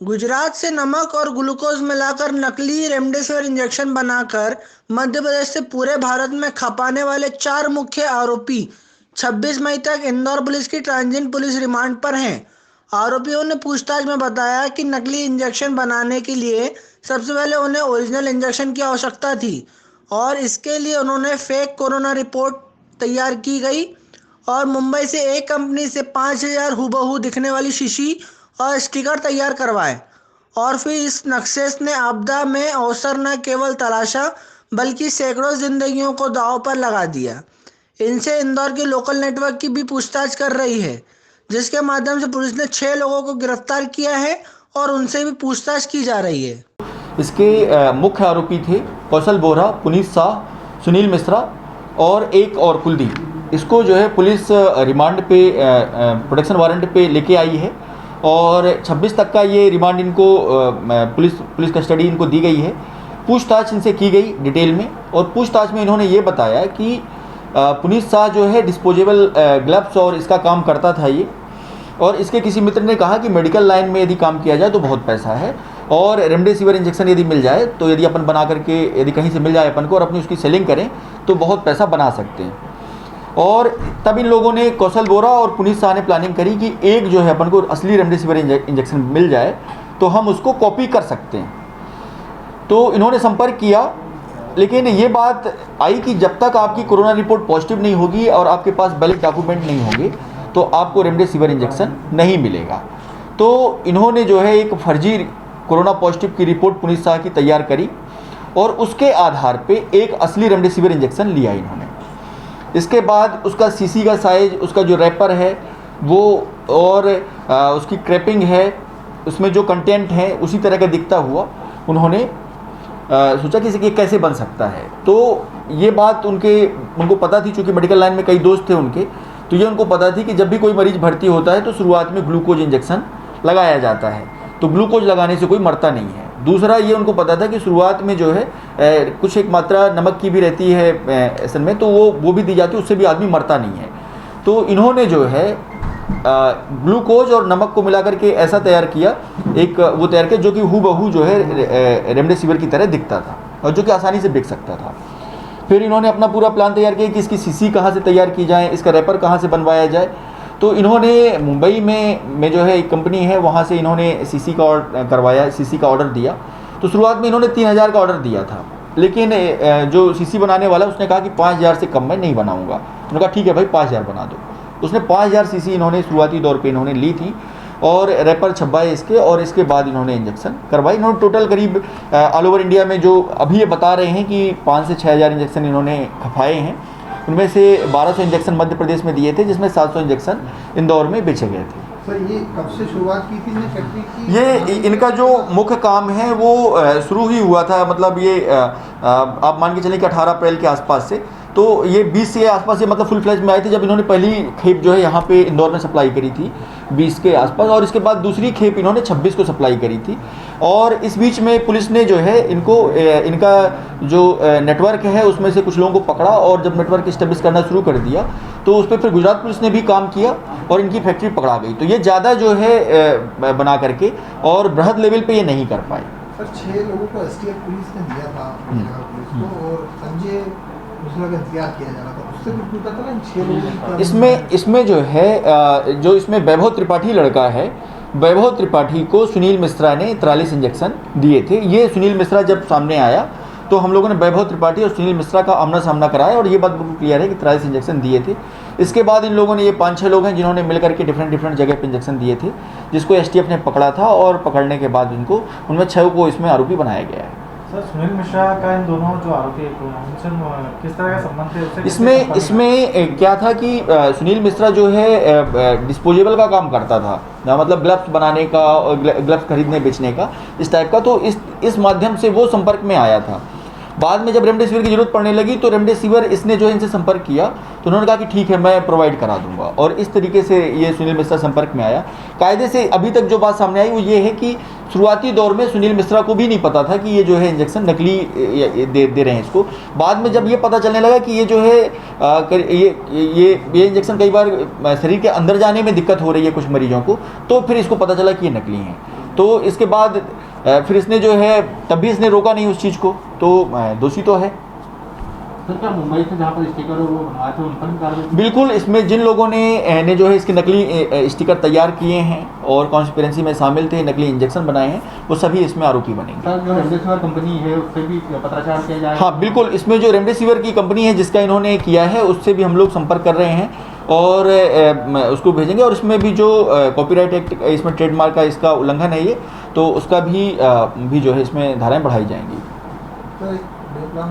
गुजरात से नमक और ग्लूकोज मिलाकर नकली रेमडेसिविर इंजेक्शन बनाकर मध्य प्रदेश से पूरे भारत में खपाने वाले 4 मुख्य आरोपी 26 मई तक इंदौर पुलिस की ट्रांजिट पुलिस रिमांड पर हैं। आरोपियों ने पूछताछ में बताया कि नकली इंजेक्शन बनाने के लिए सबसे पहले उन्हें ओरिजिनल इंजेक्शन की आवश्यकता थी और इसके लिए उन्होंने फेक कोरोना रिपोर्ट तैयार की गई और मुंबई से एक कंपनी से 5,000 हूबहू दिखने वाली शीशी और स्टिकर तैयार करवाए और फिर इस नक्शे ने आपदा में अवसर न केवल तलाशा बल्कि सैकड़ों जिंदगियों को दांव पर लगा दिया। इनसे इंदौर के लोकल नेटवर्क की भी पूछताछ कर रही है, जिसके माध्यम से पुलिस ने 6 लोगों को गिरफ्तार किया है और उनसे भी पूछताछ की जा रही है। इसके मुख्य आरोपी थे कौशल बोहरा, पुनीत शाह, सुनील मिश्रा और एक और कुलदीप। इसको जो है पुलिस रिमांड पे प्रोटेक्शन वारंट पे लेके आई है और 26 तक का ये रिमांड इनको पुलिस कस्टडी इनको दी गई है। पूछताछ इनसे की गई डिटेल में और पूछताछ में इन्होंने ये बताया कि पुनीत शाह जो है डिस्पोजेबल ग्लव्स और इसका काम करता था ये, और इसके किसी मित्र ने कहा कि मेडिकल लाइन में यदि काम किया जाए तो बहुत पैसा है और रेमडेसिविर इंजेक्शन यदि मिल जाए तो यदि अपन बना करके यदि कहीं से मिल जाए अपन को और अपनी उसकी सेलिंग करें तो बहुत पैसा बना सकते हैं। और तब इन लोगों ने, कौशल बोरा और पुनीत शाह ने प्लानिंग करी कि एक जो है अपन को असली रेमडेसिविर इंजेक्शन मिल जाए तो हम उसको कॉपी कर सकते हैं। तो इन्होंने संपर्क किया, लेकिन ये बात आई कि जब तक आपकी कोरोना रिपोर्ट पॉजिटिव नहीं होगी और आपके पास वैलिड डॉक्यूमेंट नहीं होंगे तो आपको रेमडेसिविर इंजेक्शन नहीं मिलेगा। तो इन्होंने जो है एक फर्जी कोरोना पॉजिटिव की रिपोर्ट पुनीत शाह की तैयार करी और उसके आधार पे एक असली रेमडेसिविर इंजेक्शन लिया इन्होंने। इसके बाद उसका सीसी का साइज, उसका जो रैपर है वो और उसकी क्रैपिंग है, उसमें जो कंटेंट है उसी तरह का दिखता हुआ उन्होंने सोचा कि ये कैसे बन सकता है। तो ये बात उनको पता थी, चूँकि मेडिकल लाइन में कई दोस्त थे उनके, तो ये उनको पता थी कि जब भी कोई मरीज भर्ती होता है तो शुरुआत में ग्लूकोज इंजेक्शन लगाया जाता है, तो ग्लूकोज लगाने से कोई मरता नहीं है। दूसरा ये उनको पता था कि शुरुआत में जो है कुछ एक मात्रा नमक की भी रहती है ऐसे में, तो वो भी दी जाती है, उससे भी आदमी मरता नहीं है। तो इन्होंने जो है ग्लूकोज और नमक को मिलाकर के ऐसा तैयार किया, वो तैयार किया जो कि हूबहू जो है रेमडेसिविर की तरह दिखता था और जो कि आसानी से बिक सकता था। फिर इन्होंने अपना पूरा प्लान तैयार किया कि इसकी सीसी कहाँ से तैयार की जाए, इसका रैपर कहाँ से बनवाया जाए। तो इन्होंने मुंबई में जो है एक कंपनी है वहाँ से इन्होंने सीसी का करवाया, सीसी का ऑर्डर दिया। तो शुरुआत में इन्होंने 3,000 का ऑर्डर दिया था, लेकिन जो सीसी बनाने वाला उसने कहा कि 5,000 से कम मैं नहीं बनाऊंगा। उन्होंने कहा ठीक है भाई 5,000 बना दो। उसने 5,000 सीसी इन्होंने शुरुआती दौर पे इन्होंने ली थी और रैपर छपवाए इसके, और इसके बाद इन्होंने इंजेक्शन करवाई। इन्होंने टोटल करीब ऑल ओवर इंडिया में जो अभी ये बता रहे हैं कि 5 से 6,000 इंजेक्शन इन्होंने खपाए हैं। उनमें से 1200 इंजेक्शन मध्य प्रदेश में दिए थे, जिसमें 700 इंजेक्शन इंदौर में बेचे गए थे। सर ये कब से शुरुआत की थी फैक्ट्री की? ये इनका जो मुख्य काम है वो शुरू ही हुआ था, मतलब ये आप मान के चलें कि 18 अप्रैल के आसपास से। तो ये 20 के आसपास ये मतलब फुल फ्लैज में आए थे जब इन्होंने पहली खेप जो है यहाँ पे इंदौर में सप्लाई करी थी 20 के आसपास, और इसके बाद दूसरी खेप इन्होंने 26 को सप्लाई करी थी। और इस बीच में पुलिस ने जो है इनका जो नेटवर्क है उसमें से कुछ लोगों को पकड़ा, और जब नेटवर्क इस्टेब्लिश करना शुरू कर दिया तो उस पर फिर गुजरात पुलिस ने भी काम किया और इनकी फैक्ट्री पकड़ा गई। तो ये ज़्यादा जो है बना करके और बृहद लेवल पे ये नहीं कर पाए। सर 6 लोगों को एसटीएफ पुलिस ने दिया था पुलिस को, और संजय दूसरा का इंतजार किया जा रहा था, उससे कुछ पता चला इन 6 लोगों की? इसमें जो है जो इसमें वैभव त्रिपाठी लड़का है, वैभव त्रिपाठी को सुनील मिश्रा ने 43 इंजेक्शन दिए थे। ये सुनील मिश्रा जब सामने आया तो हम लोगों ने वैभव त्रिपाठी और सुनील मिश्रा का आमना सामना कराया और ये बात बिल्कुल क्लियर है कि 43 इंजेक्शन दिए थे। इसके बाद इन लोगों ने, ये 5-6 लोग हैं जिन्होंने मिलकर के डिफरेंट जगह पे इंजेक्शन दिए थे, जिसको एसटीएफ ने पकड़ा था, और पकड़ने के बाद उनमें 6 को इसमें आरोपी बनाया गया है। सर सुनील मिश्रा का इन दोनों जो आरोपी उनसे किस तरह का संबंध है? इसमें क्या था कि सुनील मिश्रा जो है डिस्पोजेबल का काम करता था, मतलब ग्लव्स बनाने का और ग्लव्स खरीदने बेचने का, इस टाइप का। तो इस माध्यम से वो संपर्क में आया था। बाद में जब रेमडेसिविर की जरूरत पड़ने लगी तो रेमडेसिविर इसने जो है इनसे संपर्क किया, तो उन्होंने कहा कि ठीक है मैं प्रोवाइड करा दूंगा, और इस तरीके से ये सुनील मिश्रा संपर्क में आया। कायदे से अभी तक जो बात सामने आई वो ये है कि शुरुआती दौर में सुनील मिश्रा को भी नहीं पता था कि ये जो है इंजेक्शन नकली दे रहे हैं इसको। बाद में जब ये पता चलने लगा कि ये जो है ये इंजेक्शन कई बार शरीर के अंदर जाने में दिक्कत हो रही है कुछ मरीजों को, तो फिर इसको पता चला कि ये नकली हैं। तो इसके बाद फिर इसने जो है तब भी इसने रोका नहीं उस चीज़ को, तो दोषी तो है। सर क्या मुंबई से जहाँ पर स्टिकर वो बनवाए थे उन पर भी कार्रवाई? बिल्कुल, इसमें जिन लोगों ने जो है इसके नकली स्टिकर तैयार किए हैं और कॉन्स्पिरेंसी में शामिल थे, नकली इंजेक्शन बनाए हैं, वो सभी इसमें आरोपी बनेंगे। सर जो रेमडेसिविर कंपनी है उससे भी पत्राचार किया जाएगा? हाँ बिल्कुल, इसमें जो रेमडेसिविर की कंपनी है जिसका इन्होंने किया है उससे भी हम लोग संपर्क कर रहे हैं और उसको भेजेंगे। और इसमें भी जो कॉपीराइट एक्ट, इसमें ट्रेडमार्क का इसका उल्लंघन है ये, तो उसका भी जो है इसमें धाराएं बढ़ाई जाएंगी। तो एक प्लान